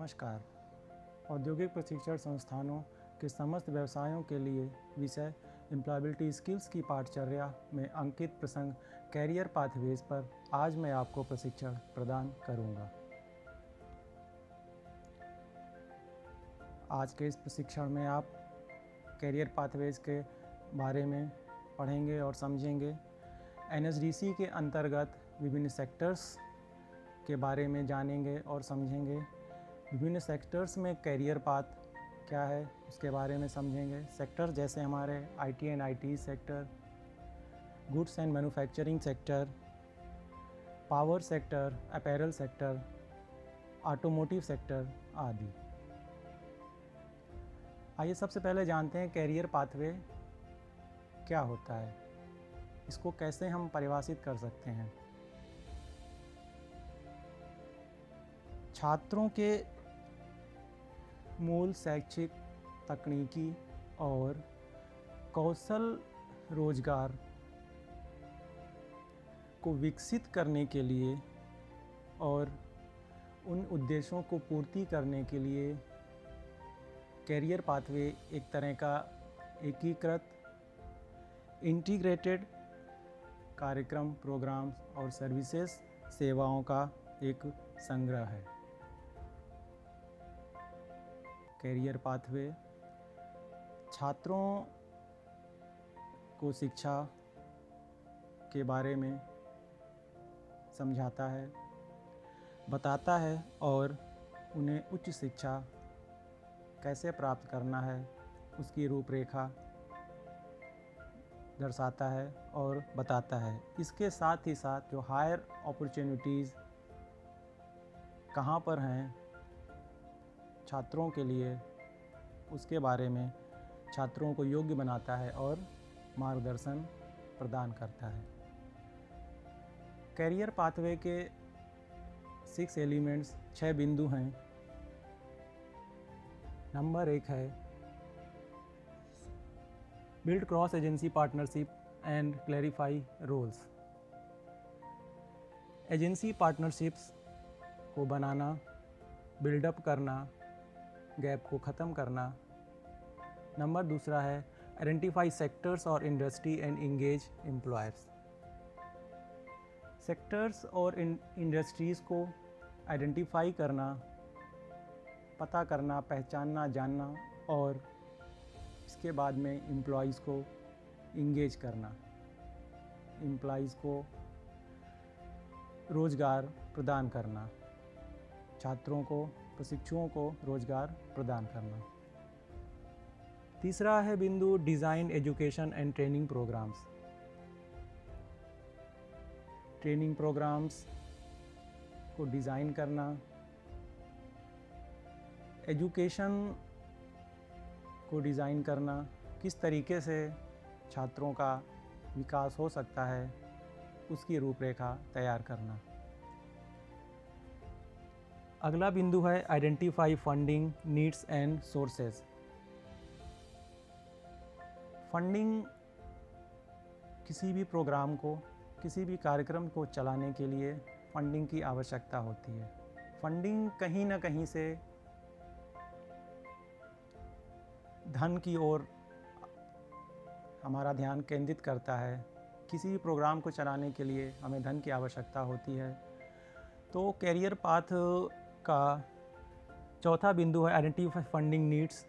नमस्कार। औद्योगिक प्रशिक्षण संस्थानों के समस्त व्यवसायों के लिए विषय एम्प्लॉयबिलिटी स्किल्स की पाठचर्या में अंकित प्रसंग कैरियर पाथवेज पर आज मैं आपको प्रशिक्षण प्रदान करूंगा। आज के इस प्रशिक्षण में आप कैरियर पाथवेज के बारे में पढ़ेंगे और समझेंगे। एनएसडीसी के अंतर्गत विभिन्न सेक्टर्स के बारे में जानेंगे और समझेंगे। विभिन्न सेक्टर्स में कैरियर पाथ क्या है उसके बारे में समझेंगे। सेक्टर जैसे हमारे IT and IT sector, goods and manufacturing sector, power sector, apparel sector, automotive sector आदि। आइए सबसे पहले जानते हैं कैरियर पाथवे क्या होता है, इसको कैसे हम परिभाषित कर सकते हैं। छात्रों के मूल शैक्षिक, तकनीकी और कौशल रोजगार को विकसित करने के लिए और उन उद्देश्यों को पूर्ति करने के लिए कैरियर पाथवे एक तरह का एकीकृत इंटीग्रेटेड कार्यक्रम, प्रोग्राम्स और सर्विसेज सेवाओं का एक संग्रह है। कैरियर पाथवे छात्रों को शिक्षा के बारे में समझाता है, बताता है और उन्हें उच्च शिक्षा कैसे प्राप्त करना है उसकी रूपरेखा दर्शाता है और बताता है। इसके साथ ही साथ जो हायर अपॉर्चुनिटीज़ कहाँ पर हैं छात्रों के लिए, उसके बारे में छात्रों को योग्य बनाता है और मार्गदर्शन प्रदान करता है। कैरियर पाथवे के 6 एलिमेंट्स, 6 बिंदु हैं। नंबर 1 है build cross agency partnership and clarify roles. Agency partnerships को बनाना, बिल्डअप करना, गैप को ख़त्म करना। नंबर 2 है आइडेंटिफाई सेक्टर्स और industry and engage employers. Sectors और इंडस्ट्रीज़ को आइडेंटिफाई करना, पता करना, पहचानना, जानना और इसके बाद में एम्प्लॉयज़ को इंगेज करना, एम्प्लॉयज़ को रोज़गार प्रदान करना, छात्रों को, प्रशिक्षुओं को रोज़गार प्रदान करना। 3 है बिंदु design education and training programs. Training programs को डिज़ाइन करना, एजुकेशन को डिज़ाइन करना, किस तरीके से छात्रों का विकास हो सकता है उसकी रूपरेखा तैयार करना। अगला बिंदु है identify funding needs and sources. Funding किसी भी प्रोग्राम को, किसी भी कार्यक्रम को चलाने के लिए फंडिंग की आवश्यकता होती है। फंडिंग कहीं ना कहीं से धन की ओर हमारा ध्यान केंद्रित करता है। किसी भी प्रोग्राम को चलाने के लिए हमें धन की आवश्यकता होती है। तो कैरियर पाथ का 4था बिंदु है identify funding needs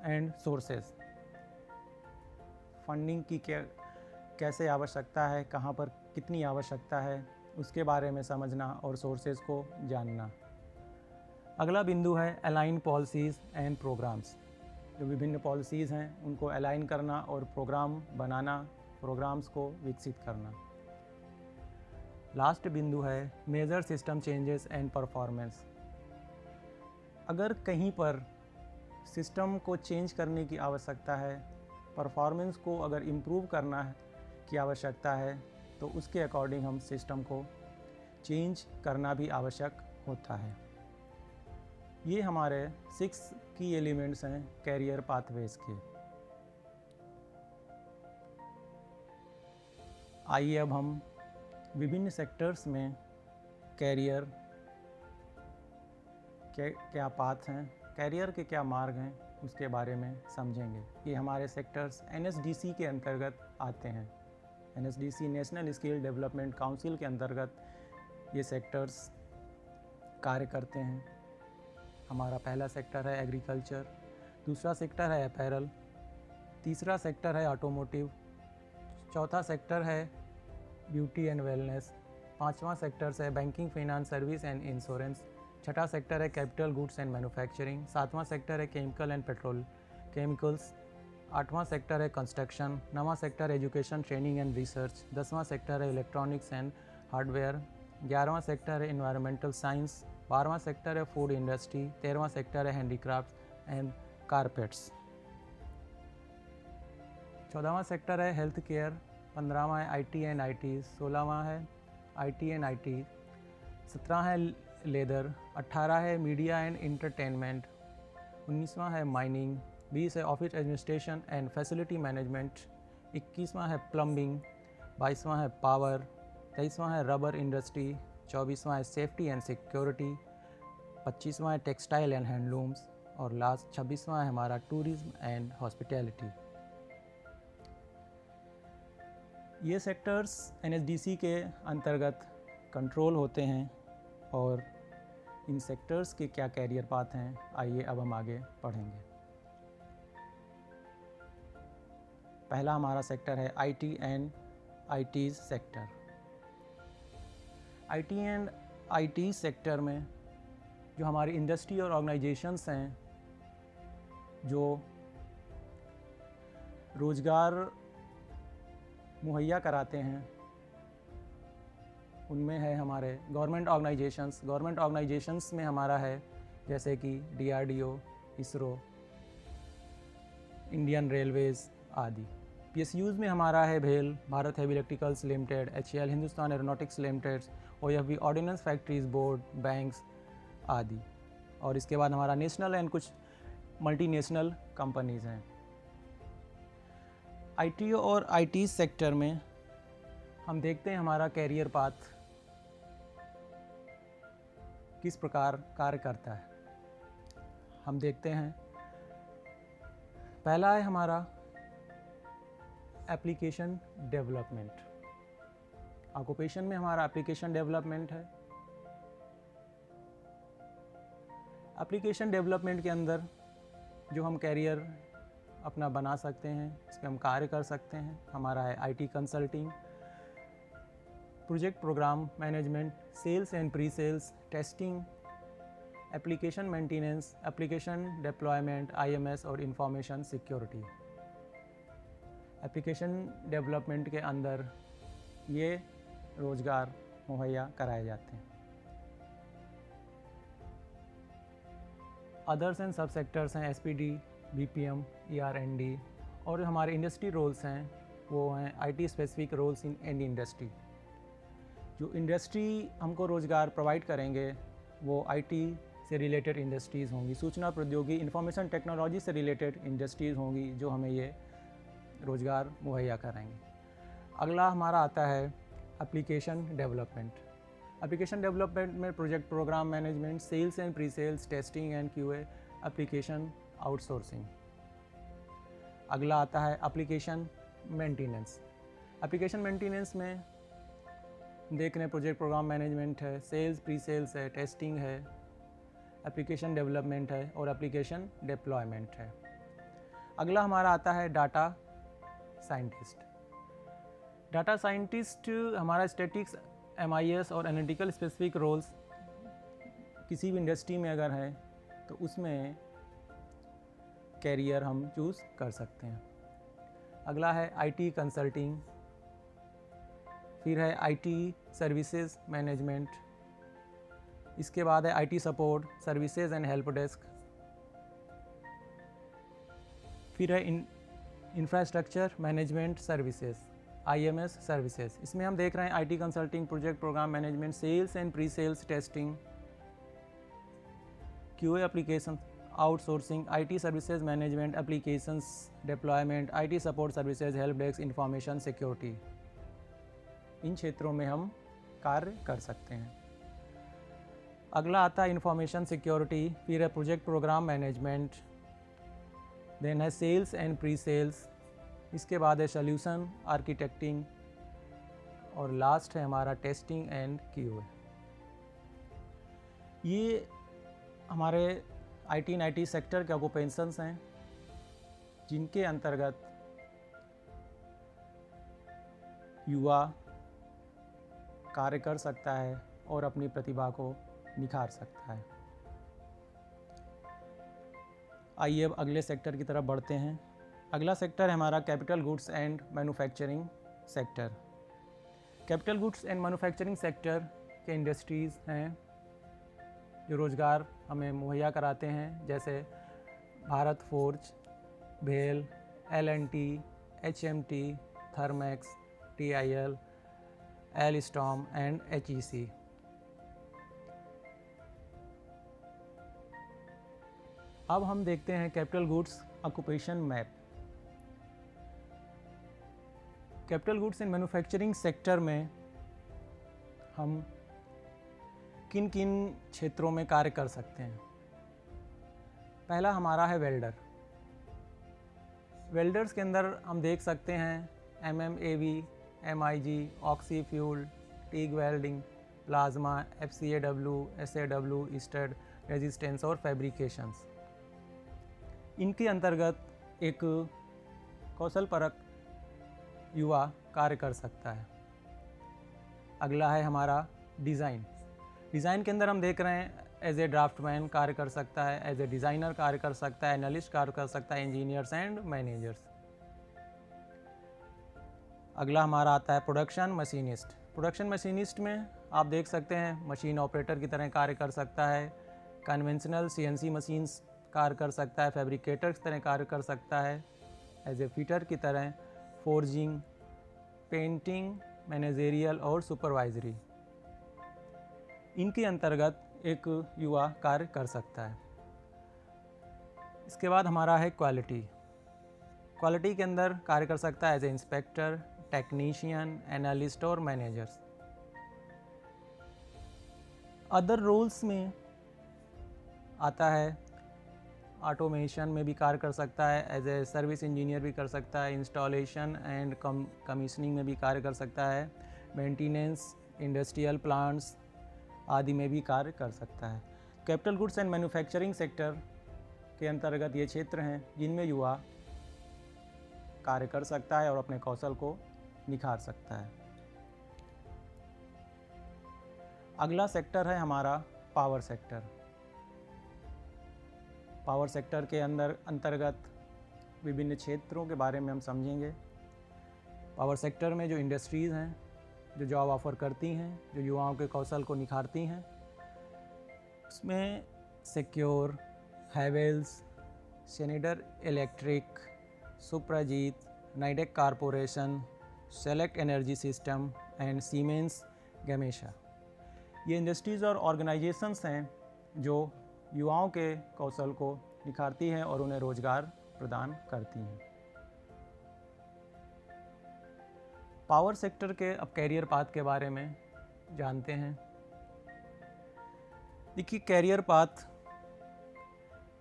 and sources. Funding की कैसे आवश्यकता है, कहाँ पर कितनी आवश्यकता है उसके बारे में समझना और सोर्सेज को जानना। अगला बिंदु है अलाइन पॉलिसीज़ एंड प्रोग्राम्स। जो विभिन्न पॉलिसीज़ हैं उनको अलाइन करना और प्रोग्राम बनाना, प्रोग्राम्स को विकसित करना। लास्ट बिंदु है major system changes and performance. अगर कहीं पर सिस्टम को चेंज करने की आवश्यकता है, परफॉर्मेंस को अगर इम्प्रूव करना की आवश्यकता है, तो उसके अकॉर्डिंग हम सिस्टम को चेंज करना भी आवश्यक होता है। ये हमारे 6 की एलिमेंट्स हैं कैरियर पाथवेज के। आइए अब हम विभिन्न सेक्टर्स में कैरियर क्या पाथ हैं, कैरियर के क्या मार्ग हैं, उसके बारे में समझेंगे। ये हमारे सेक्टर्स NSDC के अंतर्गत आते हैं। NSDC national skill development council के अंतर्गत ये सेक्टर्स कार्य करते हैं। हमारा पहला सेक्टर है एग्रीकल्चर, दूसरा सेक्टर है अपैरल, तीसरा सेक्टर है ऑटोमोटिव, चौथा सेक्टर है ब्यूटी एंड वेलनेस, पांचवा सेक्टर है banking, finance, service and insurance, छठा सेक्टर है कैपिटल गुड्स एंड मैन्युफैक्चरिंग, सातवां सेक्टर है केमिकल एंड पेट्रोल केमिकल्स, आठवां सेक्टर है कंस्ट्रक्शन, नवां sector education, training and research, 10वां सेक्टर है इलेक्ट्रॉनिक्स एंड हार्डवेयर, 11वां सेक्टर है इन्वायरमेंटल साइंस, 12वां सेक्टर है फूड इंडस्ट्री, 13वां सेक्टर है हैंडीक्राफ्ट एंड कारपेट्स, 14वां सेक्टर है हेल्थ केयर, 15वां है IT एंड IT, 16वां है IT एंड IT, 17वां है लेदर, 18 है मीडिया एंड इंटरटेनमेंट, 19वां है माइनिंग, 20 है office administration and facility management, 21वां है प्लम्बिंग, 22वां है पावर, 23वां है रबर इंडस्ट्री, 24वां है सेफ्टी एंड सिक्योरिटी, 25वां है टेक्सटाइल एंड हैंडलूम्स और लास्ट 26वां है हमारा टूरिज्म एंड हॉस्पिटैलिटी। ये सेक्टर्स NSDC के अंतर्गत कंट्रोल होते हैं और इन सेक्टर्स के क्या कैरियर पाथ हैं, आइए अब हम आगे पढ़ेंगे। पहला हमारा सेक्टर है IT and IT sector. IT and IT sector में जो हमारी इंडस्ट्री और ऑर्गेनाइजेशंस हैं जो रोज़गार मुहैया कराते हैं, उनमें है हमारे गवर्नमेंट ऑर्गेनाइजेशंस में हमारा है जैसे कि DRDO, ISRO, इंडियन रेलवेज़ आदि। PSUs में हमारा है भेल, Bharat heavy electricals limited, HAL Hindustan aeronautics limited, OFB ordnance factories board, banks आदि। और इसके बाद हमारा नेशनल एंड कुछ मल्टीनेशनल कंपनीज़ हैं। IT और IT सेक्टर में हम देखते हैं हमारा कैरियर पाथ किस प्रकार कार्य करता है। हम देखते हैं पहला है हमारा एप्लीकेशन डेवलपमेंट। ऑक्यूपेशन में हमारा एप्लीकेशन डेवलपमेंट है। एप्लीकेशन डेवलपमेंट के अंदर जो हम कैरियर अपना बना सकते हैं, इस पर हम कार्य कर सकते हैं। हमारा है IT consulting, project programme management, sales and pre sales, testing, application maintenance, application deployment, IMS और इंफॉर्मेशन सिक्योरिटी। एप्लीकेशन डेवलपमेंट के अंदर ये रोज़गार मुहैया कराए जाते हैं। अदर्स एंड सब सेक्टर्स हैं SPD, BPM, ER&D और हमारे इंडस्ट्री रोल्स हैं वो हैं IT specific roles in any industry. जो इंडस्ट्री हमको रोज़गार प्रोवाइड करेंगे वो IT से रिलेटेड इंडस्ट्रीज़ होंगी, सूचना प्रौद्योगिकी इंफॉर्मेशन टेक्नोलॉजी से रिलेटेड इंडस्ट्रीज़ होंगी जो हमें ये रोज़गार मुहैया कराएंगे। अगला हमारा आता है एप्लीकेशन डेवलपमेंट। एप्लीकेशन डेवलपमेंट में project programme management, sales and pre sales, testing and QA, application outsourcing. अगला आता है एप्लीकेशन मेंटेनेंस। एप्लीकेशन मेंटेनेंस में देख रहे हैं प्रोजेक्ट प्रोग्राम मैनेजमेंट है, सेल्स प्री सेल्स है, टेस्टिंग है, एप्लीकेशन डेवलपमेंट है और एप्लीकेशन डिप्लॉयमेंट है। अगला हमारा आता है डाटा साइंटिस्ट। डाटा साइंटिस्ट हमारा स्टैटिक्स, MIS और एनालिटिकल स्पेसिफिक रोल्स किसी भी इंडस्ट्री में अगर है तो उसमें कैरियर हम चूज़ कर सकते हैं। अगला है IT कंसल्टिंग, फिर है IT सर्विसेज मैनेजमेंट, इसके बाद है IT support, services and help desk, फिर है infrastructure management services, IMS services. इसमें हम देख रहे हैं IT consulting, project programme management, sales and pre sales, testing, QA application outsourcing, IT services management, applications deployment, IT support services, help desk, information security. इन क्षेत्रों में हम कार्य कर सकते हैं। अगला आता है इंफॉर्मेशन सिक्योरिटी, फिर है प्रोजेक्ट प्रोग्राम मैनेजमेंट, देन है सेल्स एंड प्री सेल्स, इसके बाद है सोल्यूशन आर्किटेक्टिंग, और लास्ट है हमारा टेस्टिंग एंड QA। ये हमारे IT एंड IT सेक्टर के ऑक्यूपेशंस हैं जिनके अंतर्गत युवा कार्य कर सकता है और अपनी प्रतिभा को निखार सकता है। आइए अब अगले सेक्टर की तरफ बढ़ते हैं। अगला सेक्टर है हमारा capital goods and manufacturing sector. Capital goods and manufacturing sector के इंडस्ट्रीज़ हैं जो रोज़गार हमें मुहैया कराते हैं, जैसे भारत फोर्ज, भेल, L&T, HMT, Thermax, TIL, Alstom and HEC। अब हम देखते हैं capital goods occupation map. Capital goods and manufacturing sector में हम किन किन क्षेत्रों में कार्य कर सकते हैं। पहला हमारा है वेल्डर। वेल्डर्स के अंदर हम देख सकते हैं MMAV, MIG, oxy fuel, TIG welding, plasma, FCAW, SAW, stud, resistance और फैब्रिकेशंस। इनके अंतर्गत एक कौशल परक युवा कार्य कर सकता है। अगला है हमारा डिज़ाइन। डिज़ाइन के अंदर हम देख रहे हैं एज ए ड्राफ्टमैन कार्य कर सकता है, एज ए डिज़ाइनर कार्य कर सकता है, एनालिस्ट कार्य कर सकता है, इंजीनियर्स एंड मैनेजर्स। अगला हमारा आता है प्रोडक्शन मशीनिस्ट। प्रोडक्शन मशीनिस्ट में आप देख सकते हैं मशीन ऑपरेटर की तरह कार्य कर सकता है, कन्वेंशनल CNC मशीन्स कार्य कर सकता है, फैब्रिकेटर की तरह कार्य कर सकता है, एज ए फिटर की तरह फोर्जिंग, पेंटिंग, मैनेजेरियल और सुपरवाइजरी, इनके अंतर्गत एक युवा कार्य कर सकता है। इसके बाद हमारा है क्वालिटी। क्वालिटी के अंदर कार्य कर सकता है as a inspector, technician, analyst और मैनेजर्स। अदर रोल्स में आता है ऑटोमेशन में भी कार्य कर सकता है, एज ए सर्विस इंजीनियर भी कर सकता है, इंस्टॉलेशन एंड कमीशनिंग में भी कार्य कर सकता है, मेंटेनेंस, इंडस्ट्रियल प्लांट्स आदि में भी कार्य कर सकता है। Capital goods and manufacturing sector के अंतर्गत ये क्षेत्र हैं जिनमें युवा कार्य कर सकता है और अपने कौशल को निखार सकता है। अगला सेक्टर है हमारा पावर सेक्टर। पावर सेक्टर के अंतर्गत विभिन्न क्षेत्रों के बारे में हम समझेंगे। पावर सेक्टर में जो इंडस्ट्रीज़ हैं जो जॉब ऑफ़र करती हैं, जो युवाओं के कौशल को निखारती हैं, उसमें Secure, Havells, Schneider Electric, Suprajit, Nidec Corporation, Select Energy System and Siemens Gamesa, ये इंडस्ट्रीज़ और ऑर्गेनाइजेशंस हैं जो युवाओं के कौशल को निखारती हैं और उन्हें रोजगार प्रदान करती हैं। पावर सेक्टर के अब कैरियर पाथ के बारे में जानते हैं। देखिए, कैरियर पाथ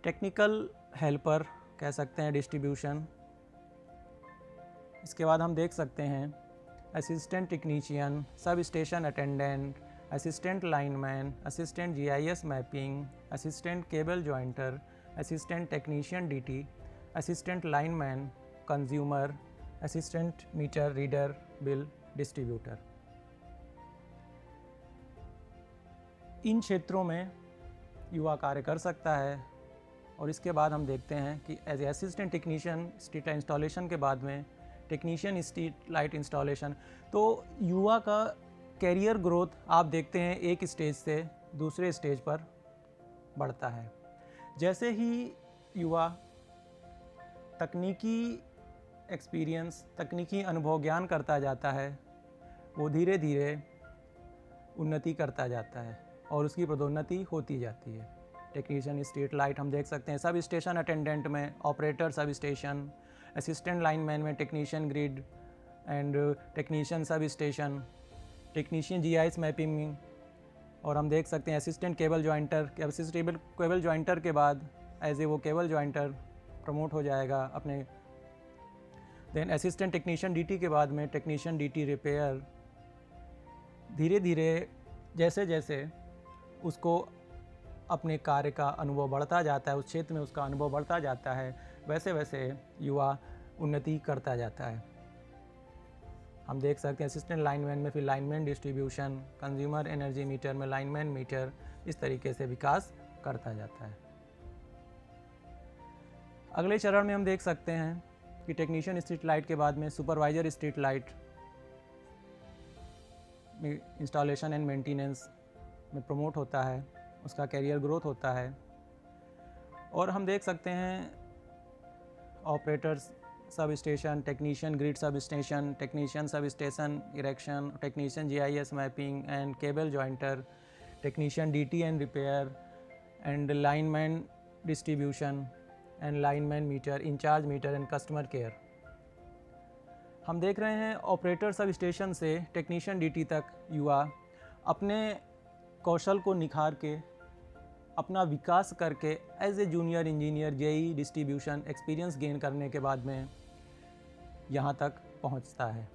टेक्निकल हेल्पर कह सकते हैं, डिस्ट्रीब्यूशन। इसके बाद हम देख सकते हैं assistant technician, sub station attendant, assistant lineman, assistant GIS mapping, assistant cable jointer, assistant technician DT, assistant lineman, consumer, assistant meter reader, bill distributor. इन क्षेत्रों में युवा कार्य कर सकता है। और इसके बाद हम देखते हैं कि as a assistant technician street light installation के बाद में टेक्नीशियन स्ट्रीट लाइट इंस्टॉलेशन, तो युवा का कैरियर ग्रोथ आप देखते हैं एक स्टेज से दूसरे स्टेज पर बढ़ता है। जैसे ही युवा तकनीकी एक्सपीरियंस, तकनीकी अनुभव ज्ञान करता जाता है, वो धीरे धीरे उन्नति करता जाता है और उसकी पदोन्नति होती जाती है। टेक्नीशियन स्ट्रीट लाइट हम देख सकते हैं, सब स्टेशन अटेंडेंट में operator substation, assistant lineman में technician grid and technician sub station, technician GIS mapping और हम देख सकते हैं असिस्टेंट केबल जॉइंटर के बाद एज ए वो केबल जॉइंटर प्रमोट हो जाएगा अपने। देन असिस्टेंट टेक्नीशियन डीटी के बाद में टेक्नीशियन डीटी रिपेयर। धीरे धीरे जैसे जैसे उसको अपने कार्य का अनुभव बढ़ता जाता है, उस क्षेत्र में उसका अनुभव बढ़ता जाता है, वैसे वैसे युवा उन्नति करता जाता है। हम देख सकते हैं असिस्टेंट लाइनमैन में फिर lineman distribution, consumer energy meter में लाइनमैन मीटर, इस तरीके से विकास करता जाता है। अगले चरण में हम देख सकते हैं कि टेक्नीशियन स्ट्रीट लाइट के बाद में सुपरवाइजर स्ट्रीट लाइट में इंस्टॉलेशन एंड मेंटेनेंस में प्रमोट होता है, उसका कैरियर ग्रोथ होता है। और हम देख सकते हैं operators sub station, technician grid sub station, technician सब station erection, technician GIS mapping and cable jointer, technician DT and repair and lineman distribution and lineman meter, incharge meter and customer care. हम देख रहे हैं operator sub station से technician DT तक युवा अपने कौशल को निखार के, अपना विकास करके as a junior engineer JE distribution experience gain करने के बाद में यहाँ तक पहुँचता है।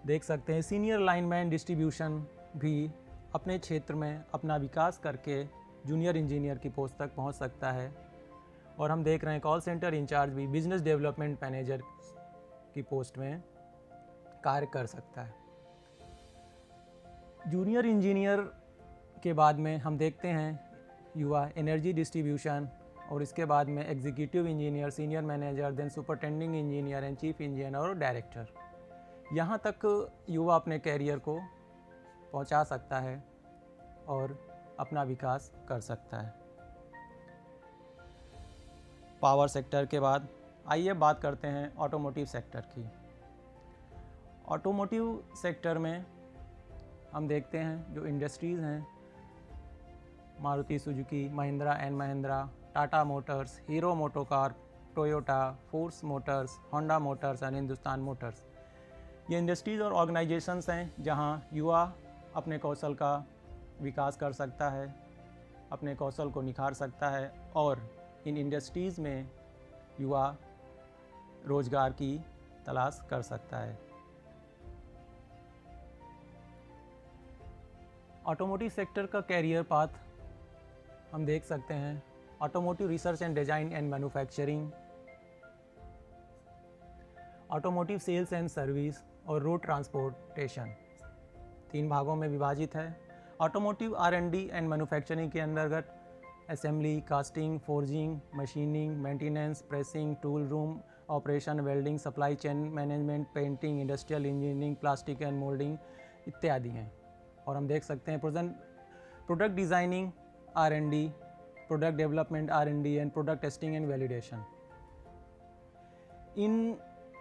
देख सकते हैं सीनियर लाइनमैन डिस्ट्रीब्यूशन भी अपने क्षेत्र में अपना विकास करके जूनियर इंजीनियर की पोस्ट तक पहुँच सकता है। और हम देख रहे हैं कॉल सेंटर इंचार्ज भी बिजनेस डेवलपमेंट मैनेजर की पोस्ट में कार्य कर सकता है। जूनियर इंजीनियर के बाद में हम देखते हैं युवा एनर्जी डिस्ट्रीब्यूशन, और इसके बाद में executive engineer, senior manager, then superintending engineer and chief engineer और डायरेक्टर। यहाँ तक युवा अपने कैरियर को पहुँचा सकता है और अपना विकास कर सकता है। पावर सेक्टर के बाद आइए बात करते हैं ऑटोमोटिव सेक्टर की। ऑटोमोटिव सेक्टर में हम देखते हैं जो इंडस्ट्रीज़ हैं, Maruti Suzuki, Mahindra and Mahindra, Tata Motors, hero MotoCorp, Toyota, force Motors, Honda Motors और हिंदुस्तान मोटर्स। ये इंडस्ट्रीज़ और ऑर्गेनाइजेशंस हैं जहां युवा अपने कौशल का विकास कर सकता है, अपने कौशल को निखार सकता है और इन इंडस्ट्रीज़ में युवा रोजगार की तलाश कर सकता है। ऑटोमोटिव सेक्टर का कैरियर पाथ हम देख सकते हैं automotive research and design and manufacturing, automotive sales and service और रोड ट्रांसपोर्टेशन। 3 भागों में विभाजित है। ऑटोमोटिव R&D एंड मैन्युफैक्चरिंग के अंतर्गत assembly, casting, forging, machining, maintenance, pressing, tool room operation, welding, supply chain management, painting, industrial engineering, plastic and moulding इत्यादि हैं। और हम देख सकते हैं product designing R&D, product development R&D and product testing and validation. इन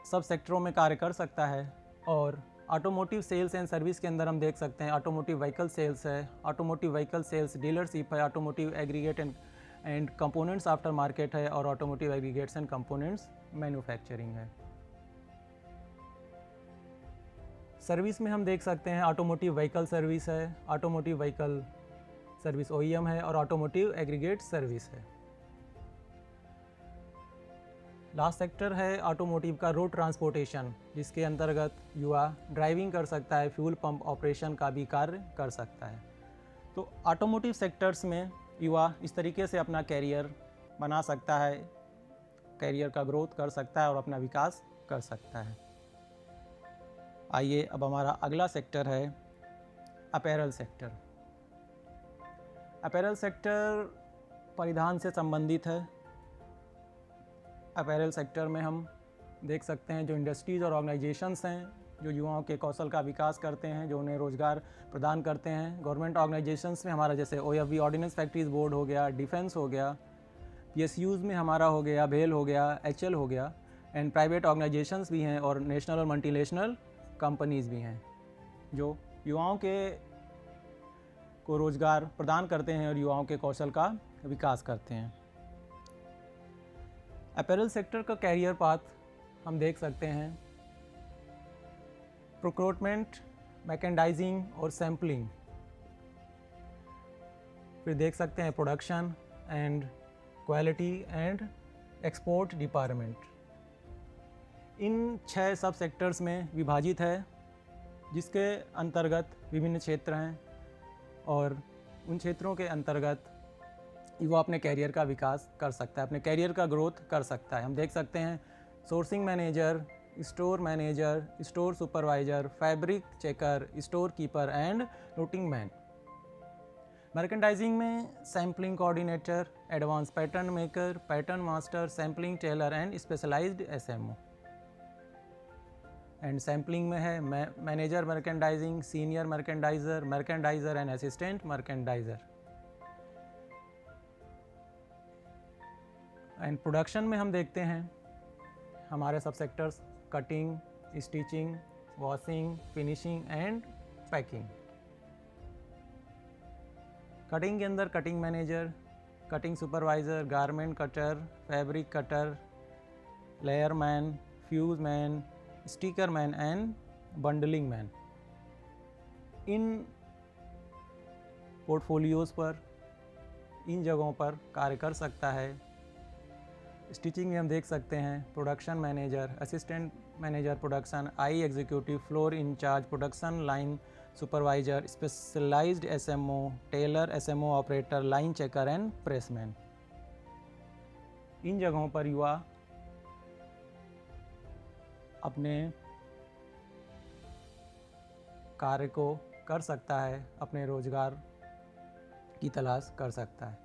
सब सेक्टरों में कार्य कर सकता है। और ऑटोमोटिव सेल्स एंड सर्विस के अंदर हम देख सकते हैं ऑटोमोटिव व्हीकल सेल्स है, ऑटोमोटिव व्हीकल सेल्स डीलरशिप है, automotive aggregate and components after market है और automotive aggregates and components manufacturing है। सर्विस में हम देख सकते हैं ऑटोमोटिव व्हीकल सर्विस है, ऑटोमोटिव व्हीकल सर्विस OEM है और ऑटोमोटिव एग्रीगेट सर्विस है। लास्ट सेक्टर है ऑटोमोटिव का रोड ट्रांसपोर्टेशन, जिसके अंतर्गत युवा ड्राइविंग कर सकता है, फ्यूल पंप ऑपरेशन का भी कार्य कर सकता है। तो ऑटोमोटिव सेक्टर्स में युवा इस तरीके से अपना कैरियर बना सकता है, कैरियर का ग्रोथ कर सकता है और अपना विकास कर सकता है। आइए अब हमारा अगला सेक्टर है अपैरल सेक्टर। अपैरल सेक्टर परिधान से संबंधित है। अपैरल सेक्टर में हम देख सकते हैं जो इंडस्ट्रीज़ और ऑर्गेनाइजेशंस हैं जो युवाओं के कौशल का विकास करते हैं, जो उन्हें रोज़गार प्रदान करते हैं। गवर्नमेंट ऑर्गेनाइजेशंस में हमारा जैसे OFB ऑर्डिनेंस फैक्ट्रीज बोर्ड हो गया, डिफेंस हो गया, PSUs में हमारा हो गया, भेल हो गया, HL हो गया, एंड प्राइवेट ऑर्गेनाइजेशंस भी हैं और नेशनल और मल्टीनेशनल कंपनीज़ भी हैं जो युवाओं के को रोज़गार प्रदान करते हैं और युवाओं के कौशल का विकास करते हैं। अपैरल सेक्टर का कैरियर पाथ हम देख सकते हैं प्रोक्योरमेंट, मैकेंडाइजिंग और सैम्पलिंग फिर देख सकते हैं production and quality and export department. इन 6 सब सेक्टर्स में विभाजित है, जिसके अंतर्गत विभिन्न क्षेत्र हैं और उन क्षेत्रों के अंतर्गत वो अपने कैरियर का विकास कर सकता है, अपने कैरियर का ग्रोथ कर सकता है। हम देख सकते हैं sourcing manager, store manager, store supervisor, fabric checker, store keeper and routing man. Merchandising में sampling coordinator, advance pattern maker, pattern master, sampling tailor and specialised SMO. And sampling में है manager merchandising, senior merchandiser, merchandiser and assistant merchandiser. And production में हम देखते हैं हमारे सब sectors cutting, stitching, washing, finishing and packing. Cutting के अंदर cutting manager, cutting supervisor, garment cutter, fabric cutter, layer man, fuse man, sticker man and bundling man. In portfolios पर, इन जगहों पर कार्य कर सकता है। स्टिचिंग में हम देख सकते हैं production manager, assistant manager production, I executive, floor incharge, production line supervisor, specialised SMO, tailor, SMO operator, line checker and pressman. इन जगहों पर युवा अपने कार्य को कर सकता है, अपने रोजगार की तलाश कर सकता है।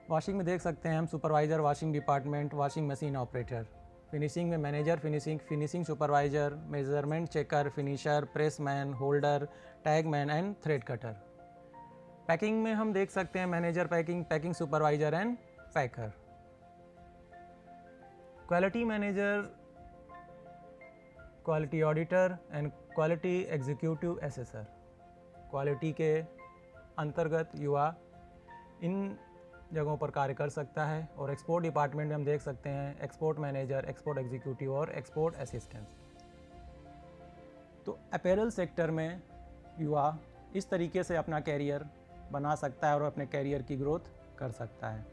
वॉशिंग में देख सकते हैं हम supervisor washing department, washing machine operator. Finishing में manager finishing supervisor, measurement checker, finisher, pressman, holder, tag man and thread cutter. Packing में हम देख सकते हैं manager packing, packing supervisor and packer. Quality manager, quality auditor and quality executive assessor. Quality के अंतर्गत युवा इन जगहों पर कार्य कर सकता है। और एक्सपोर्ट डिपार्टमेंट में हम देख सकते हैं एक्सपोर्ट मैनेजर, एक्सपोर्ट एग्जीक्यूटिव और एक्सपोर्ट असिस्टेंट। तो अपैरल सेक्टर में युवा इस तरीके से अपना कैरियर बना सकता है और अपने कैरियर की ग्रोथ कर सकता है।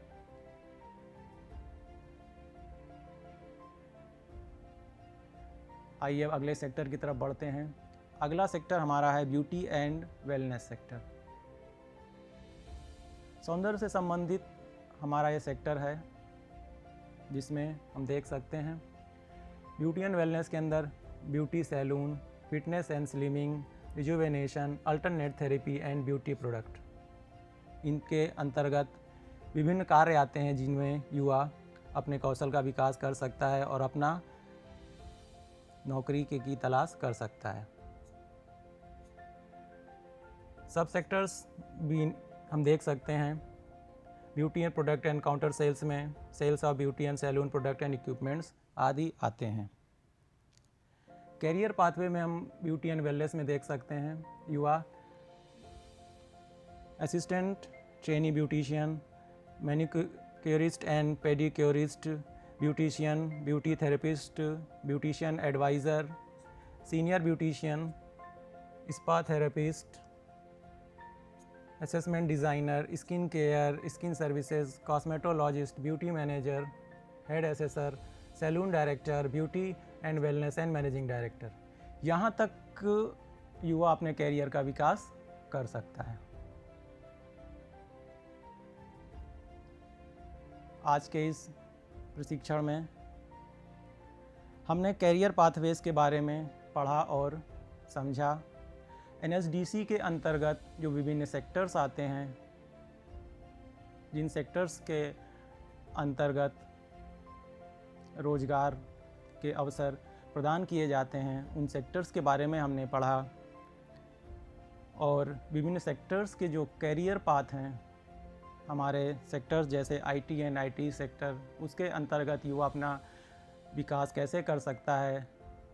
आइए अब अगले सेक्टर की तरफ बढ़ते हैं। अगला सेक्टर हमारा है ब्यूटी एंड वेलनेस सेक्टर। सौंदर्य से संबंधित हमारा ये सेक्टर है, जिसमें हम देख सकते हैं ब्यूटी एंड वेलनेस के अंदर beauty salon, fitness and slimming, rejuvenation, alternate therapy and beauty product. इनके अंतर्गत विभिन्न कार्य आते हैं जिनमें युवा अपने कौशल का विकास कर सकता है और अपना नौकरी की तलाश कर सकता है। सब सेक्टर्स भी हम देख सकते हैं beauty and product and counter sales में sales of beauty and salon product and equipments आदि आते हैं। कैरियर पाथवे में हम ब्यूटी एंड वेलनेस में देख सकते हैं युवा assistant trainee beautician, manicurist and pedicurist, beautician, beauty therapist, beautician adviser, senior beautician, spa therapist, assessment designer, skin care, skin services, cosmetologist, beauty manager, head assessor, salon director, beauty and wellness and managing director. यहाँ तक युवा अपने career का विकास कर सकता है। आज के इस प्रशिक्षण में हमने कैरियर पाथवेज के बारे में पढ़ा और समझा। एनएसडीसी के अंतर्गत जो विभिन्न सेक्टर्स आते हैं, जिन सेक्टर्स के अंतर्गत रोजगार के अवसर प्रदान किए जाते हैं, उन सेक्टर्स के बारे में हमने पढ़ा। और विभिन्न सेक्टर्स के जो कैरियर पाथ हैं, हमारे सेक्टर्स जैसे आईटी एंड आईटी सेक्टर, उसके अंतर्गत युवा अपना विकास कैसे कर सकता है,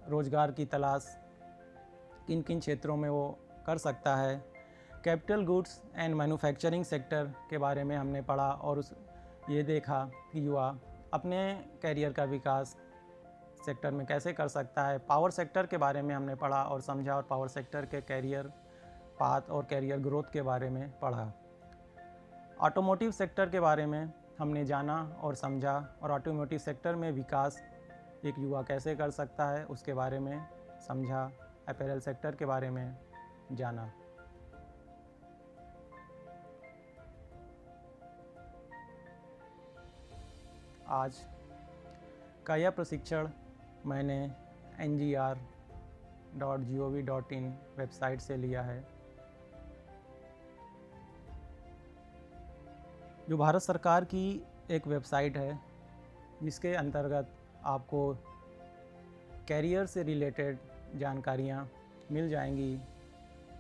रोजगार की तलाश किन किन क्षेत्रों में वो कर सकता है। Capital goods and manufacturing sector के बारे में हमने पढ़ा और ये देखा कि युवा अपने कैरियर का विकास सेक्टर में कैसे कर सकता है। पावर सेक्टर के बारे में हमने पढ़ा और समझा और पावर सेक्टर के कैरियर पाथ और कैरियर ग्रोथ के बारे में पढ़ा। ऑटोमोटिव सेक्टर के बारे में हमने जाना और समझा, और ऑटोमोटिव सेक्टर में विकास एक युवा कैसे कर सकता है उसके बारे में समझा। अपैरल सेक्टर के बारे में जाना। आज का यह प्रशिक्षण मैंने ngr.gov.in वेबसाइट से लिया है, जो भारत सरकार की एक वेबसाइट है जिसके अंतर्गत आपको कैरियर से रिलेटेड जानकारियाँ मिल जाएंगी।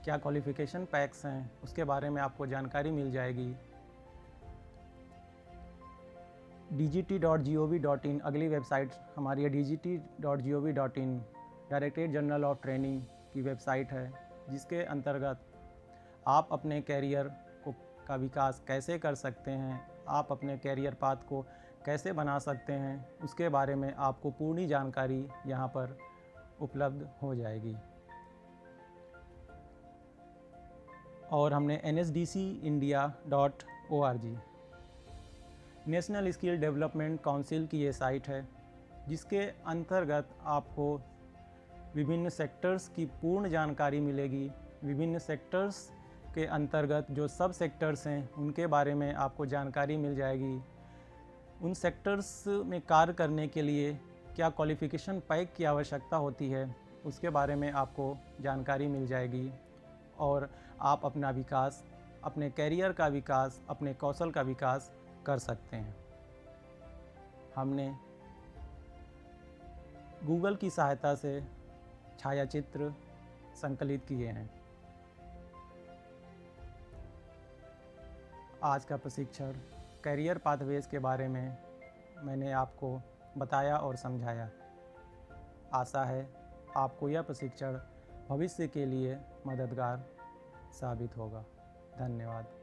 क्या क्वालिफ़िकेशन पैक्स हैं उसके बारे में आपको जानकारी मिल जाएगी। dgt.gov.in अगली वेबसाइट हमारी है dgt.gov.in, directorate general of training की वेबसाइट है, जिसके अंतर्गत आप अपने कैरियर का विकास कैसे कर सकते हैं, आप अपने कैरियर पाथ को कैसे बना सकते हैं, उसके बारे में आपको पूर्ण जानकारी यहाँ पर उपलब्ध हो जाएगी। और हमने nsdcindia.org national skill development council की ये साइट है, जिसके अंतर्गत आपको विभिन्न सेक्टर्स की पूर्ण जानकारी मिलेगी। विभिन्न सेक्टर्स के अंतर्गत जो सब सेक्टर्स हैं उनके बारे में आपको जानकारी मिल जाएगी। उन सेक्टर्स में कार्य करने के लिए क्या क्वालिफ़िकेशन पैक की आवश्यकता होती है उसके बारे में आपको जानकारी मिल जाएगी, और आप अपना विकास, अपने कैरियर का विकास, अपने कौशल का विकास कर सकते हैं। हमने गूगल की सहायता से छायाचित्र संकलित किए हैं। आज का प्रशिक्षण कैरियर पाथवेज के बारे में मैंने आपको बताया और समझाया। आशा है आपको यह प्रशिक्षण भविष्य के लिए मददगार साबित होगा। धन्यवाद।